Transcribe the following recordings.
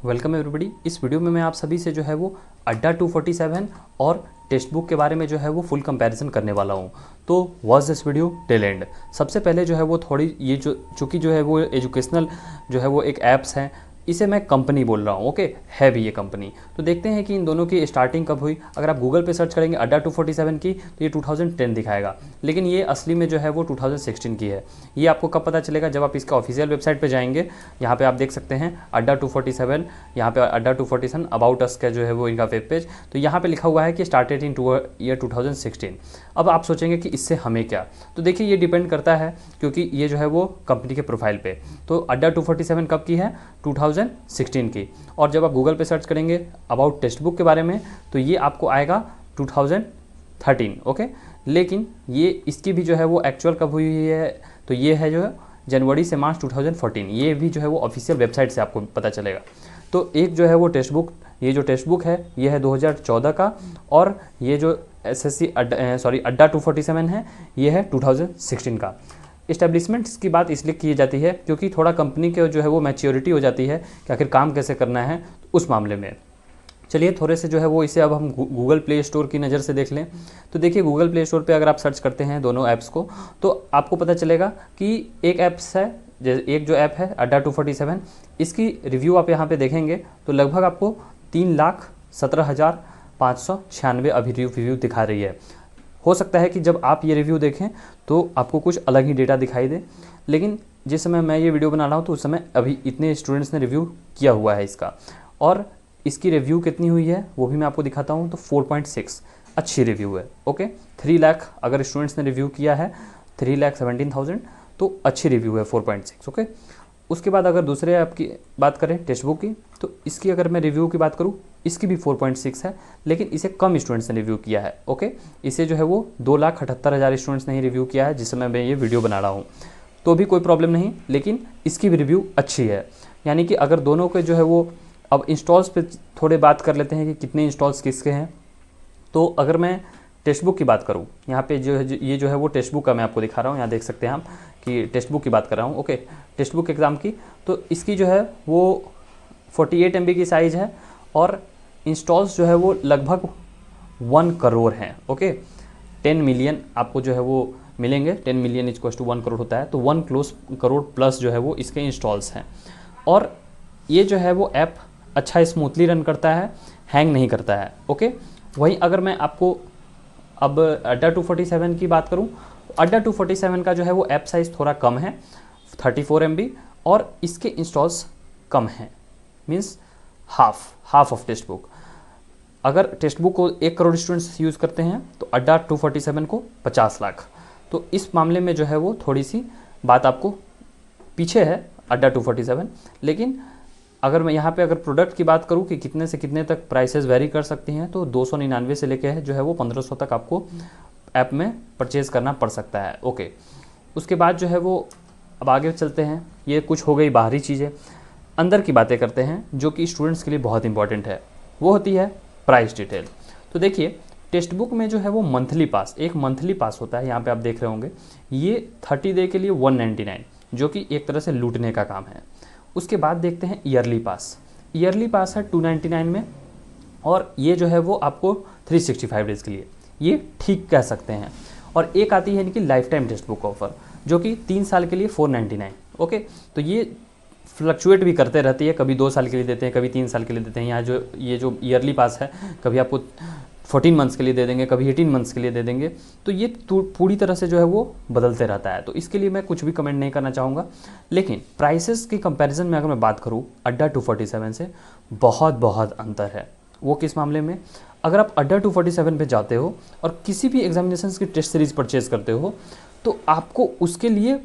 Welcome everybody. इस video में मैं आप सभी से जो है वो अड्डा 247 और टेक्स्ट बुक के बारे में जो है वो फुल कंपैरिजन करने वाला हूँ। तो watch this video till and. सबसे पहले जो है वो थोड़ी ये जो चूँकि जो है वो एजुकेशनल जो है वो एक ऐप्स है, इसे मैं कंपनी बोल रहा हूँ। ओके, है भी ये कंपनी। तो देखते हैं कि इन दोनों की स्टार्टिंग कब हुई। अगर आप गूगल पे सर्च करेंगे अड्डा 247 की तो ये 2010 दिखाएगा, लेकिन ये असली में जो है वो 2016 की है। ये आपको कब पता चलेगा? जब आप इसका ऑफिशियल वेबसाइट पे जाएंगे। यहाँ पे आप देख सकते हैं अड्डा 247, यहाँ पे अड्डा 247 अबाउट अस का जो है वो इनका वेब पेज। तो यहाँ पे लिखा हुआ है कि स्टार्टेड इन ईयर 2016। अब आप सोचेंगे कि इससे हमें क्या? तो देखिए, ये डिपेंड करता है क्योंकि ये जो है वो कंपनी के प्रोफाइल पे। तो अड्डा 247 कब की है? 2016 की। और जब आप गूगल पे सर्च करेंगे अबाउट टेक्स्ट बुक के बारे में तो ये आपको आएगा 2013। ओके, लेकिन ये इसकी भी जो है वो एक्चुअल कब हुई है? तो ये है जो है जनवरी से मार्च 2014। ये भी जो है वो ऑफिशियल वेबसाइट से आपको पता चलेगा। तो एक जो है वो टेक्स्ट बुक, ये जो टेक्स्ट बुक है ये है 2014 का, और ये जो एसएससी अड्डा 247 है ये है 2016 का। इस्टेब्लिशमेंट्स की बात इसलिए की जाती है क्योंकि थोड़ा कंपनी के जो है वो मैच्योरिटी हो जाती है कि आखिर काम कैसे करना है उस मामले में। चलिए थोड़े से जो है वो इसे अब हम गूगल प्ले स्टोर की नज़र से देख लें। तो देखिए, गूगल प्ले स्टोर पे अगर आप सर्च करते हैं दोनों ऐप्स को तो आपको पता चलेगा कि एक ऐप्स है, एक जो ऐप है अड्डा 247, इसकी रिव्यू आप यहाँ पे देखेंगे तो लगभग आपको 3,17,596 अभी रिव्यू दिखा रही है। हो सकता है कि जब आप ये रिव्यू देखें तो आपको कुछ अलग ही डेटा दिखाई दे, लेकिन जिस समय मैं ये वीडियो बना रहा हूँ तो उस समय अभी इतने स्टूडेंट्स ने रिव्यू किया हुआ है इसका। और इसकी रिव्यू कितनी हुई है वो भी मैं आपको दिखाता हूँ। तो 4.6 अच्छी रिव्यू है। ओके, 3 लाख अगर स्टूडेंट्स ने रिव्यू किया है, 3,17,000 तो अच्छी रिव्यू है 4.6। ओके, उसके बाद अगर दूसरे ऐप की बात करें टेक्स्ट बुक की, तो इसकी अगर मैं रिव्यू की बात करूं, इसकी भी 4.6 है, लेकिन इसे कम स्टूडेंट्स ने रिव्यू किया है। ओके, इसे जो है वो 2,78,000 स्टूडेंट्स ने ही रिव्यू किया है जिस समय मैं ये वीडियो बना रहा हूँ। तो भी कोई प्रॉब्लम नहीं, लेकिन इसकी भी रिव्यू अच्छी है। यानी कि अगर दोनों के जो है वो, अब इंस्टॉल्स पे थोड़े बात कर लेते हैं कि कितने इंस्टॉल्स किसके हैं। तो अगर मैं टेक्स्ट बुक की बात करूँ, यहाँ पे जो है ये जो है वो टेक्स्ट बुक का मैं आपको दिखा रहा हूँ। यहाँ देख सकते हैं आप कि टेक्स्ट बुक की बात कर रहा हूँ। ओके, टेक्स्ट बुक एग्ज़ाम की, तो इसकी जो है वो 48 MB की साइज़ है और इंस्टॉल्स जो है वो लगभग 1 करोड़ हैं। ओके, 10 मिलियन आपको जो है वो मिलेंगे। 10 मिलियन इक्वल्स टू 1 करोड़ होता है, तो 1 करोड़ प्लस जो है वो इसके इंस्टॉल्स हैं। और ये जो है वो ऐप अच्छा स्मूथली रन करता है, हैंग नहीं करता है। ओके, वहीं अगर मैं आपको अब अड्डा 247 की बात करूं, अड्डा 247 का जो है वो ऐप साइज़ थोड़ा कम है, 34 MB, और इसके इंस्टॉल्स कम हैं, means half of text book. अगर टेक्स्ट बुक को 1 करोड़ स्टूडेंट्स यूज़ करते हैं तो अड्डा 247 को 50 लाख। तो इस मामले में जो है वो थोड़ी सी बात आपको पीछे है अड्डा 247। लेकिन अगर मैं यहाँ पे अगर प्रोडक्ट की बात करूँ कि कितने से कितने तक प्राइसेस वेरी कर सकती हैं, तो 299 से लेके है जो है वो 1500 तक आपको ऐप में परचेज़ करना पड़ सकता है। ओके, उसके बाद जो है वो अब आगे चलते हैं। ये कुछ हो गई बाहरी चीज़ें, अंदर की बातें करते हैं जो कि स्टूडेंट्स के लिए बहुत इंपॉर्टेंट है। वो होती है प्राइस डिटेल। तो देखिए, टेक्स्ट बुक में जो है वो मंथली पास, एक मंथली पास होता है, यहाँ पे आप देख रहे होंगे, ये 30 डे के लिए 199, जो कि एक तरह से लूटने का काम है। उसके बाद देखते हैं ईयरली पास। ईयरली पास है 299 में, और ये जो है वो आपको 365 डेज़ के लिए, ये ठीक कह सकते हैं। और एक आती है इनकी life time text book offer, जो कि 3 साल के लिए 499। ओके, तो ये फ्लक्चुएट भी करते रहती है, कभी 2 साल के लिए देते हैं, कभी 3 साल के लिए देते हैं। यहाँ जो ये जो ईयरली पास है, कभी आपको 14 मंथ्स के लिए दे देंगे, कभी 18 मंथ्स के लिए दे देंगे। तो ये पूरी तरह से जो है वो बदलते रहता है, तो इसके लिए मैं कुछ भी कमेंट नहीं करना चाहूँगा। लेकिन प्राइसेस की कंपैरिजन में अगर मैं बात करूँ अड्डा 247 से, बहुत अंतर है। वो किस मामले में? अगर आप अड्डा 247 पे जाते हो और किसी भी एग्जामिनेशंस की टेस्ट सीरीज़ परचेज़ करते हो तो आपको उसके लिए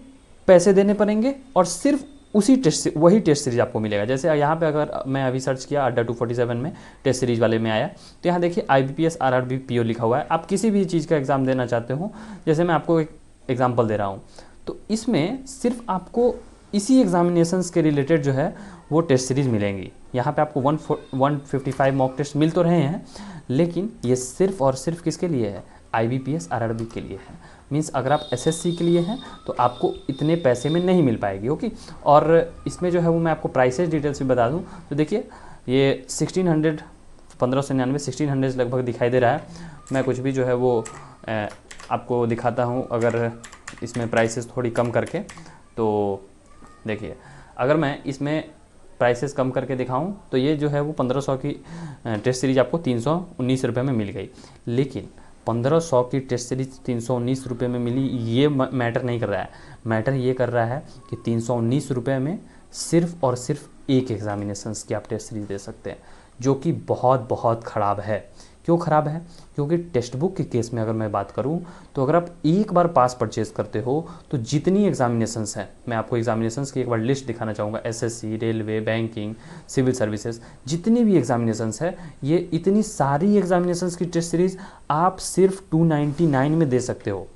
पैसे देने पड़ेंगे, और सिर्फ वही टेस्ट सीरीज आपको मिलेगा। जैसे यहाँ पे अगर मैं अभी सर्च किया अड्डा 247 में, टेस्ट सीरीज वाले में आया, तो यहाँ देखिए IBPS RRB PO लिखा हुआ है। आप किसी भी चीज़ का एग्ज़ाम देना चाहते हो, जैसे मैं आपको एक एग्जांपल दे रहा हूँ, तो इसमें सिर्फ आपको इसी एग्जामिनेशंस के रिलेटेड जो है वो टेस्ट सीरीज मिलेंगी। यहाँ पे आपको 155 मॉक टेस्ट मिल तो रहे हैं, लेकिन ये सिर्फ और सिर्फ किसके लिए है? IBPS RRB के लिए है। मीन्स अगर आप SSC के लिए हैं तो आपको इतने पैसे में नहीं मिल पाएगी। ओके, और इसमें जो है वो मैं आपको प्राइसेस डिटेल्स भी बता दूं। तो देखिए, ये 1600 1599 1600 लगभग दिखाई दे रहा है। मैं कुछ भी जो है वो आपको दिखाता हूँ, अगर इसमें प्राइसेस थोड़ी कम करके। तो देखिए, अगर मैं इसमें प्राइसेस कम करके दिखाऊं तो ये जो है वो 1500 की टेस्ट सीरीज आपको 319 रुपये में मिल गई। लेकिन 1500 की टेस्ट सीरीज 319 रुपये में मिली, ये मैटर नहीं कर रहा है। मैटर ये कर रहा है कि 319 रुपये में सिर्फ और सिर्फ एक एग्जामिनेशंस की आप टेस्ट सीरीज दे सकते हैं, जो कि बहुत बहुत ख़राब है। क्यों ख़राब है? क्योंकि टेक्स्ट बुक के केस में अगर मैं बात करूं तो अगर आप एक बार पास परचेज़ करते हो तो जितनी एग्जामिनेशंस हैं, मैं आपको एग्जामिनेशंस की एक बार लिस्ट दिखाना चाहूँगा, SSC, railway, banking, civil services, जितनी भी एग्जामिनेशंस है, ये इतनी सारी एग्जामिनेशंस की टेस्ट सीरीज़ आप सिर्फ 299 में दे सकते हो।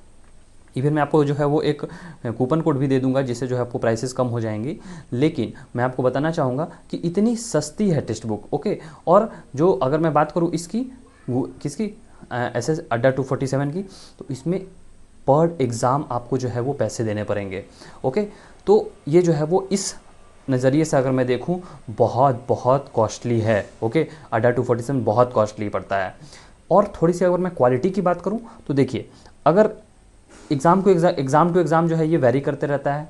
इवन मैं आपको जो है वो एक कूपन कोड भी दे दूंगा, जिससे जो है आपको प्राइसेस कम हो जाएंगी। लेकिन मैं आपको बताना चाहूँगा कि इतनी सस्ती है टेक्स्ट बुक, ओके। और जो अगर मैं बात करूँ इसकी, वो किसकी, एसएस अड्डा 247 की, तो इसमें पर एग्ज़ाम आपको जो है वो पैसे देने पड़ेंगे, ओके। तो ये जो है वो इस नज़रिए से अगर मैं देखूं बहुत बहुत कॉस्टली है, ओके। अड्डा 247 बहुत कॉस्टली पड़ता है। और थोड़ी सी अगर मैं क्वालिटी की बात करूं तो देखिए, अगर एग्ज़ाम टू एग्ज़ाम जो है ये वेरी करते रहता है।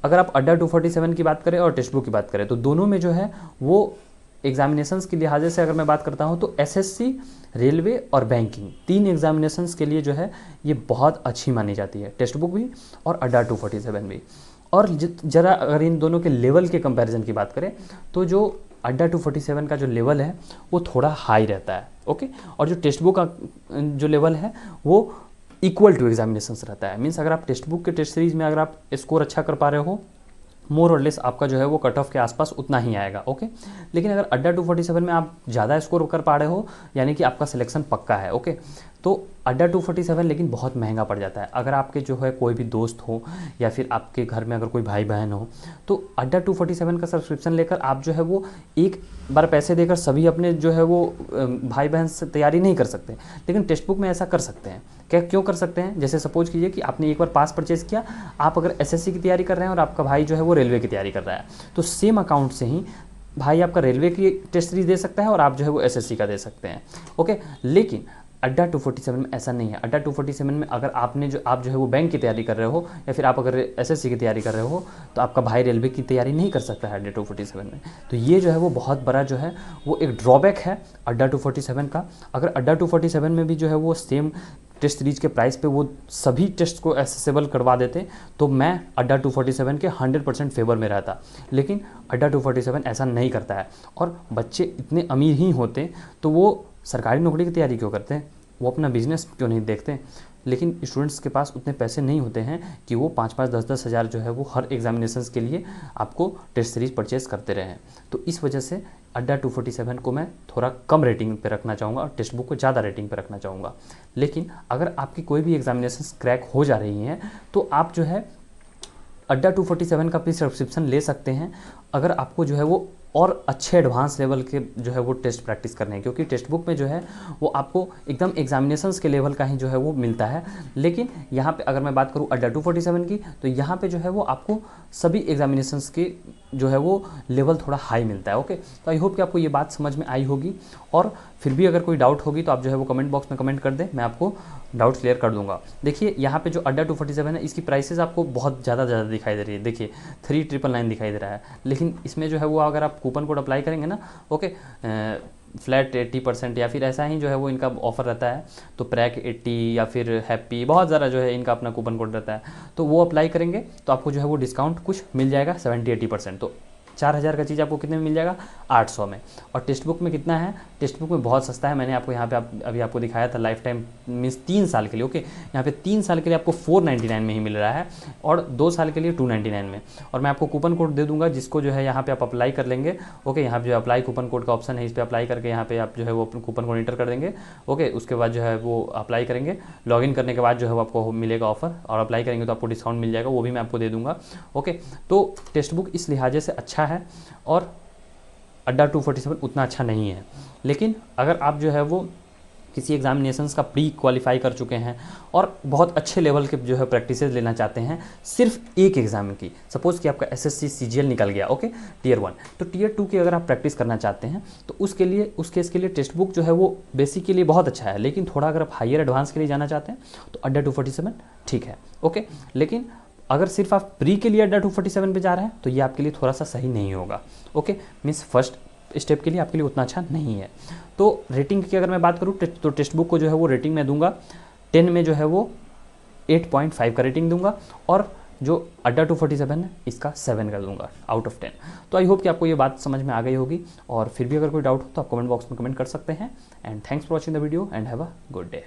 अगर आप अड्डा 247 की बात करें और टेक्स्ट बुक की बात करें तो दोनों में जो है वो एग्जामिनेशंस के लिहाजे से अगर मैं बात करता हूँ तो एसएससी, रेलवे और बैंकिंग, 3 एग्जामिनेशंस के लिए जो है ये बहुत अच्छी मानी जाती है, टेक्स्ट बुक भी और अड्डा 247 भी। और जरा अगर इन दोनों के लेवल के कंपैरिजन की बात करें तो जो अड्डा 247 का जो लेवल है वो थोड़ा हाई रहता है, ओके। और जो टेक्स्ट बुक का जो लेवल है वो इक्वल टू एग्जामिनेशंस रहता है। मीन्स अगर आप टेक्स्ट बुक के टेस्ट सीरीज में अगर आप स्कोर अच्छा कर पा रहे हो, मोर और लेस आपका जो है वो कट ऑफ के आसपास उतना ही आएगा, ओके। लेकिन अगर अड्डा 247 में आप ज़्यादा स्कोर कर पा रहे हो, यानी कि आपका सिलेक्शन पक्का है, ओके, तो अड्डा 247 लेकिन बहुत महंगा पड़ जाता है। अगर आपके जो है कोई भी दोस्त हो या फिर आपके घर में अगर कोई भाई बहन हो, तो अड्डा 247 का सब्सक्रिप्शन लेकर आप जो है वो एक बार पैसे देकर सभी अपने जो है वो भाई बहन से तैयारी नहीं कर सकते। लेकिन टेक्स्ट बुक में ऐसा कर सकते हैं। क्या क्यों कर सकते हैं? जैसे सपोज कीजिए कि आपने एक बार पास परचेज़ किया, आप अगर एसएससी की तैयारी कर रहे हैं और आपका भाई जो है वो रेलवे की तैयारी कर रहा है, तो सेम अकाउंट से ही भाई आपका रेलवे की टेस्ट सीरीज दे सकता है और आप जो है वो एसएससी का दे सकते हैं, ओके। लेकिन अड्डा 247 में ऐसा नहीं है। अड्डा 247 में अगर आप जो है वो बैंक की तैयारी कर रहे हो या फिर आप अगर एसएससी की तैयारी कर रहे हो, तो आपका भाई रेलवे की तैयारी नहीं कर सकता है अड्डा 247 में। तो ये जो है वो बहुत बड़ा जो है वो एक ड्रॉबैक है अड्डा 247 का। अगर अड्डा 247 में भी जो है वो सेम टेस्ट सीरीज के प्राइस पे वो सभी टेस्ट को एक्सेसिबल करवा देते तो मैं अड्डा 247 के 100% फेवर में रहता। लेकिन अड्डा 247 ऐसा नहीं करता है। और बच्चे इतने अमीर ही होते तो वो सरकारी नौकरी की तैयारी क्यों करते हैं, वो अपना बिजनेस क्यों नहीं देखते। लेकिन स्टूडेंट्स के पास उतने पैसे नहीं होते हैं कि वो 5-5, 10-10 हज़ार जो है वो हर एग्जामिनेशंस के लिए आपको टेस्ट सीरीज परचेज करते रहे हैं। तो इस वजह से अड्डा 247 को मैं थोड़ा कम रेटिंग पे रखना चाहूँगा और टेक्स्ट बुक को ज़्यादा रेटिंग पे रखना चाहूँगा। लेकिन अगर आपकी कोई भी एग्जामिनेशंस क्रैक हो जा रही हैं तो आप जो है अड्डा 247 का भी सब्सक्रिप्शन ले सकते हैं, अगर आपको जो है वो और अच्छे एडवांस लेवल के जो है वो टेस्ट प्रैक्टिस करने हैं। क्योंकि टेक्स्ट बुक में जो है वो आपको एकदम एग्जामिनेशंस के लेवल का ही जो है वो मिलता है। लेकिन यहाँ पे अगर मैं बात करूँ अड्डा 247 की, तो यहाँ पे जो है वो आपको सभी एग्जामिनेशंस के जो है वो लेवल थोड़ा हाई मिलता है, ओके। तो आई होप कि आपको ये बात समझ में आई होगी। और फिर भी अगर कोई डाउट होगी तो आप जो है वो कमेंट बॉक्स में कमेंट कर दें, मैं आपको डाउट क्लियर कर दूंगा। देखिए यहाँ पे जो अड्डा 247 है इसकी प्राइसेस आपको बहुत ज़्यादा दिखाई दे रही है। देखिए 3999 दिखाई दे रहा है, लेकिन इसमें जो है वो अगर आप कूपन कोड अप्लाई करेंगे ना, ओके, फ्लैट 80% या फिर ऐसा ही जो है वो इनका ऑफर रहता है, तो प्रैक 80 या फिर हैप्पी, बहुत ज़्यादा जो है इनका अपना कूपन कोड रहता है, तो वो अप्लाई करेंगे तो आपको जो है वो डिस्काउंट कुछ मिल जाएगा 70-80%। तो 4000 का चीज़ आपको कितने में मिल जाएगा? 800 में। और टेक्स्ट बुक में कितना है? टेक्स्ट बुक में बहुत सस्ता है। मैंने आपको यहाँ पे अभी आपको दिखाया था, लाइफ टाइम मीन्स 3 साल के लिए, ओके। यहाँ पे 3 साल के लिए आपको 499 में ही मिल रहा है और 2 साल के लिए 299 में। और मैं आपको कूपन कोड दे दूंगा जिसको जो है यहाँ पे आप अप्लाई कर लेंगे, ओके। यहाँ पे जो अप्लाई कूपन कोड का ऑप्शन है, इस पर अप्लाई करके यहाँ पे आप जो है वो अपना कूपन कोड इंटर कर देंगे, ओके। उसके बाद जो है वो अप्लाई करेंगे, लॉगिन करने के बाद जो है वो आपको मिलेगा ऑफर, और अप्लाई करेंगे तो आपको डिस्काउंट मिल जाएगा, वो भी मैं आपको दे दूँगा, ओके। तो टेक्स्ट बुक इस लिहाजे से अच्छा है और अड्डा 247 उतना अच्छा नहीं है। लेकिन अगर आप जो है वो किसी एग्जामिनेशंस का प्री क्वालिफाई कर चुके हैं और बहुत अच्छे लेवल के जो है प्रैक्टिसेस लेना चाहते हैं सिर्फ एक एग्जाम की, सपोज़ कि आपका एसएससी सीजीएल निकल गया, ओके, टियर 1, तो टियर 2 की अगर आप प्रैक्टिस करना चाहते हैं तो उसके लिए, उस केस के लिए टेक्स्ट बुक जो है वो बेसिक के लिए बहुत अच्छा है, लेकिन थोड़ा अगर आप हायर एडवांस के लिए जाना चाहते हैं तो अड्डा 247 ठीक है, ओके। लेकिन अगर सिर्फ आप प्री के लिए अड्डा 247 पे जा रहे हैं तो ये आपके लिए थोड़ा सा सही नहीं होगा, ओके, मीन्स फर्स्ट स्टेप के लिए आपके लिए उतना अच्छा नहीं है। तो रेटिंग की अगर मैं बात करूँ तो टेक्स्ट बुक को जो है वो रेटिंग मैं दूंगा 10 में जो है वो 8.5 का रेटिंग दूंगा, और जो अड्डा 247 है इसका 7 कर दूंगा आउट ऑफ 10। तो आई होप कि आपको ये बात समझ में आ गई होगी, और फिर भी अगर कोई डाउट हो तो आप कमेंट बॉक्स में कमेंट कर सकते हैं। And thanks for watching the video and have a good day.